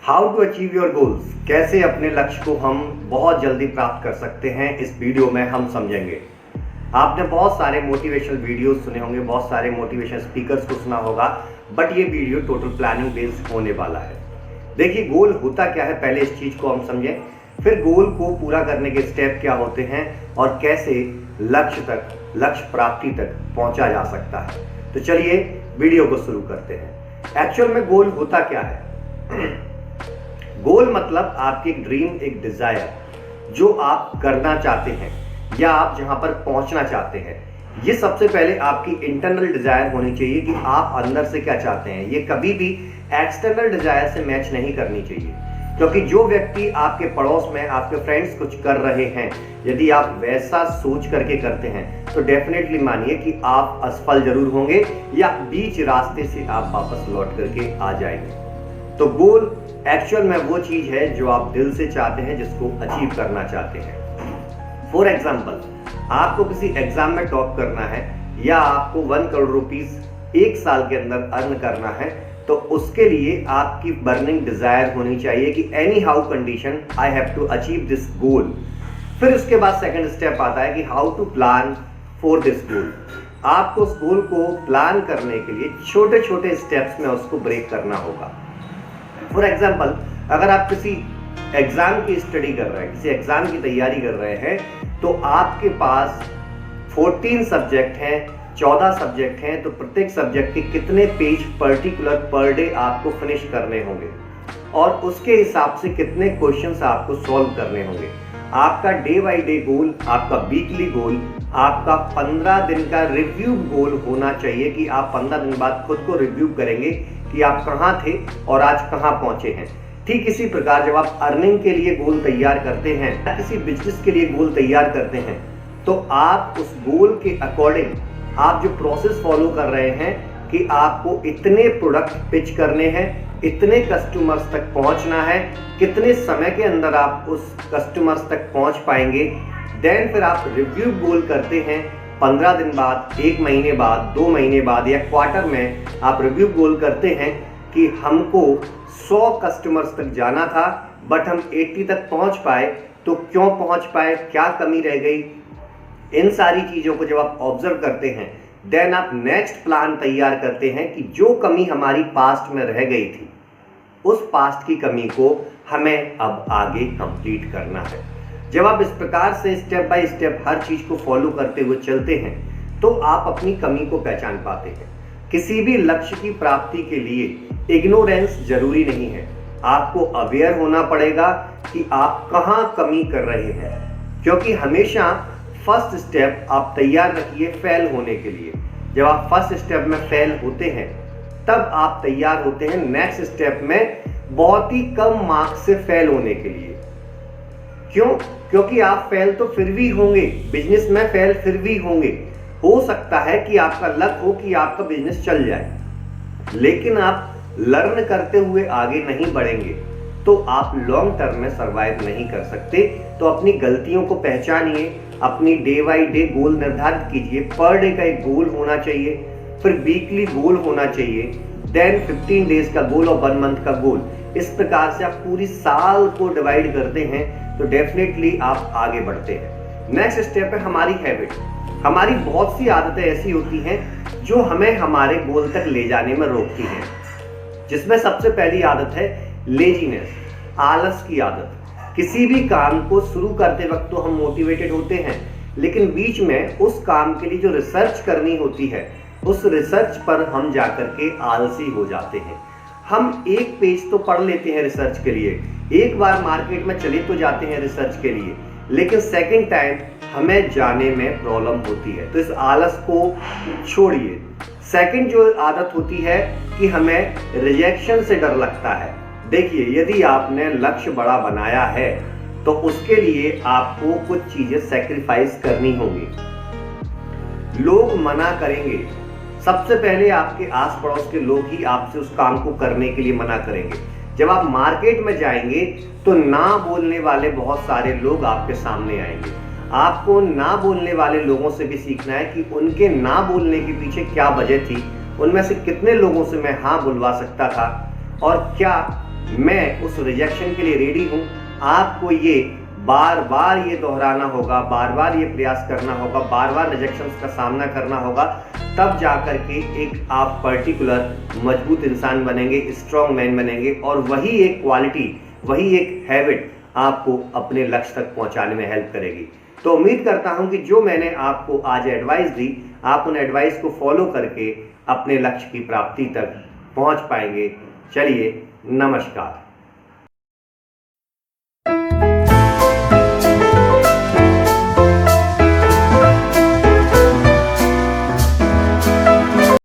How to achieve your goals, कैसे अपने लक्ष्य को हम बहुत जल्दी प्राप्त कर सकते हैं, इस वीडियो में हम समझेंगे। आपने बहुत सारे मोटिवेशनल वीडियोस सुने होंगे, बहुत सारे मोटिवेशनल स्पीकर्स को सुना होगा, बट ये वीडियो टोटल प्लानिंग बेस्ड होने वाला है। देखिए, गोल होता क्या है, पहले इस चीज़ को हम समझें, फिर गोल को पूरा करने के स्टेप क्या होते हैं और कैसे लक्ष्य प्राप्ति तक पहुंचा जा सकता है। तो चलिए वीडियो को शुरू करते हैं। एक्चुअल में गोल होता क्या है? गोल मतलब आपकी एक ड्रीम, एक डिजायर, जो आप करना चाहते हैं या आप जहां पर पहुंचना चाहते हैं। ये सबसे पहले आपकी इंटरनल डिजायर होनी चाहिए कि आप अंदर से क्या चाहते हैं। ये कभी भी एक्सटर्नल डिजायर से मैच नहीं करनी चाहिए, क्योंकि जो व्यक्ति आपके पड़ोस में, आपके फ्रेंड्स कुछ कर रहे हैं, यदि आप वैसा सोच करके करते हैं तो डेफिनेटली मानिए कि आप असफल जरूर होंगे या बीच रास्ते से आप वापस लौट करके आ जाएंगे। तो गोल एक्चुअल में वो चीज है जो आप दिल से चाहते हैं, जिसको अचीव करना चाहते हैं। फॉर एग्जाम्पल, आपको किसी एग्जाम में टॉप करना है या आपको 1 करोड़ रुपीज 1 साल के अंदर अर्न करना है, तो उसके लिए आपकी बर्निंग डिजायर होनी चाहिए कि anyhow condition I have to achieve this goal. फिर उसके बाद सेकंड स्टेप आता है कि how to plan for this goal. आपको उस गोल को प्लान करने के लिए छोटे छोटे स्टेप्स में उसको ब्रेक करना होगा। फॉर एग्जाम्पल, अगर आप किसी एग्जाम की स्टडी कर रहे हैं, किसी एग्जाम की तैयारी कर रहे हैं, तो आपके पास 14 सब्जेक्ट हैं, 14 सब्जेक्ट हैं, तो प्रत्येक सब्जेक्ट के कितने पेज पर्टिकुलर पर डे आपको फिनिश करने होंगे और उसके हिसाब से कितने क्वेश्चंस आपको सॉल्व करने होंगे। आपका डे बाय डे गोल, आपका वीकली गोल, आपका 15 दिन का रिव्यू गोल होना चाहिए कि आप 15 दिन बाद खुद को रिव्यू करेंगे कि आप कहां थे और आज कहां पहुंचे हैं। ठीक इसी प्रकार जब आप अर्निंग के लिए गोल तैयार करते हैं या किसी बिजनेस के लिए गोल तैयार करते हैं, तो आप उस गोल के अकॉर्डिंग आप जो प्रोसेस फॉलो कर रहे हैं कि आपको इतने प्रोडक्ट पिच करने हैं, इतने कस्टमर्स तक पहुंचना है, कितने समय के अंदर आप उस कस्टमर्स तक पहुंच पाएंगे। देन फिर आप रिव्यू गोल करते हैं 15 दिन बाद, 1 महीने बाद, 2 महीने बाद या क्वार्टर में आप रिव्यू गोल करते हैं कि हमको 100 कस्टमर्स तक जाना था बट हम 80 तक पहुंच पाए, तो क्यों पहुंच पाए, क्या कमी रह गई। इन सारी चीजों को जब आप ऑब्जर्व करते हैं, देन आप नेक्स्ट प्लान तैयार करते हैं कि जो कमी हमारी पास्ट में रह गई थी, उस पास्ट की कमी को हमें अब आगे कंप्लीट करना है। जब आप इस प्रकार से स्टेप बाय स्टेप हर चीज को फॉलो करते हुए चलते हैं, तो आप अपनी कमी को पहचान पाते हैं। किसी भी लक्ष्य की प्राप्ति के लिए इग्नोरेंस जरूरी नहीं है, आपको अवेयर होना पड़ेगा कि आप कहां कमी कर रहे हैं, क्योंकि हमेशा फर्स्ट स्टेप आप तैयार रखिए फेल होने के लिए। जब आप फर्स्ट स्टेप में फेल होते हैं, तब आप तैयार होते हैं नेक्स्ट स्टेप में बहुत ही कम मार्क्स से फेल होने के लिए। क्यों? क्योंकि आप फेल तो फिर भी होंगे, बिजनेस में फेल फिर भी होंगे। हो सकता है कि आपका लक हो कि आपका बिजनेस चल जाए, लेकिन आप लर्न करते हुए आगे नहीं बढ़ेंगे तो आप लॉन्ग टर्म में सरवाइव नहीं कर सकते। तो अपनी गलतियों को पहचानिए, अपनी डे बाय डे गोल निर्धारित कीजिए। पर डे का एक गोल होना चाहिए, फिर वीकली गोल होना चाहिए, देन 15 डेज का गोल और 1 मंथ का गोल। इस प्रकार से आप पूरी साल को डिवाइड करते हैं तो डेफिनेटली आप आगे बढ़ते हैं। नेक्स्ट स्टेप है हमारी हैबिट। हमारी बहुत सी आदतें ऐसी होती हैं जो हमें हमारे गोल तक ले जाने में रोकती हैं, जिसमें सबसे पहली आदत है लेजीनेस, आलस की आदत। किसी भी काम को शुरू करते वक्त तो हम मोटिवेटेड होते हैं, लेकिन बीच में उस काम के लिए जो रिसर्च करनी होती है, उस रिसर्च पर हम जाकर के आलसी हो जाते हैं। हम एक पेज तो पढ़ लेते हैं रिसर्च के लिए, एक बार मार्केट में चले तो जाते हैं रिसर्च के लिए, लेकिन सेकंड टाइम हमें जाने में प्रॉब्लम होती है। तो इस आलस को छोड़िए। सेकंड जो आदत होती है कि हमें रिजेक्शन से डर लगता है। देखिए, यदि आपने लक्ष्य बड़ा बनाया है तो उसके लिए आपको कुछ चीजें सैक्रिफाइस करनी होंगी। लोग मना करेंगे, सबसे पहले आपके आस पड़ोस के लोग ही आपसे उस काम को करने के लिए मना करेंगे। जब आप मार्केट में जाएंगे तो ना बोलने वाले बहुत सारे लोग आपके सामने आएंगे। आपको ना बोलने वाले लोगों से भी सीखना है कि उनके ना बोलने के पीछे क्या वजह थी, उनमें से कितने लोगों से मैं हाँ बुलवा सकता था और क्या मैं उस रिजेक्शन के लिए रेडी हूँ। आपको ये बार बार ये दोहराना होगा, बार बार ये प्रयास करना होगा, बार बार रिजेक्शंस का सामना करना होगा, तब जाकर के एक आप पर्टिकुलर मजबूत इंसान बनेंगे, स्ट्रॉन्ग मैन बनेंगे, और वही एक क्वालिटी, वही एक हैबिट आपको अपने लक्ष्य तक पहुंचाने में हेल्प करेगी। तो उम्मीद करता हूं कि जो मैंने आपको आज एडवाइस दी, आप उन एडवाइस को फॉलो करके अपने लक्ष्य की प्राप्ति तक पहुंच पाएंगे। चलिए, नमस्कार।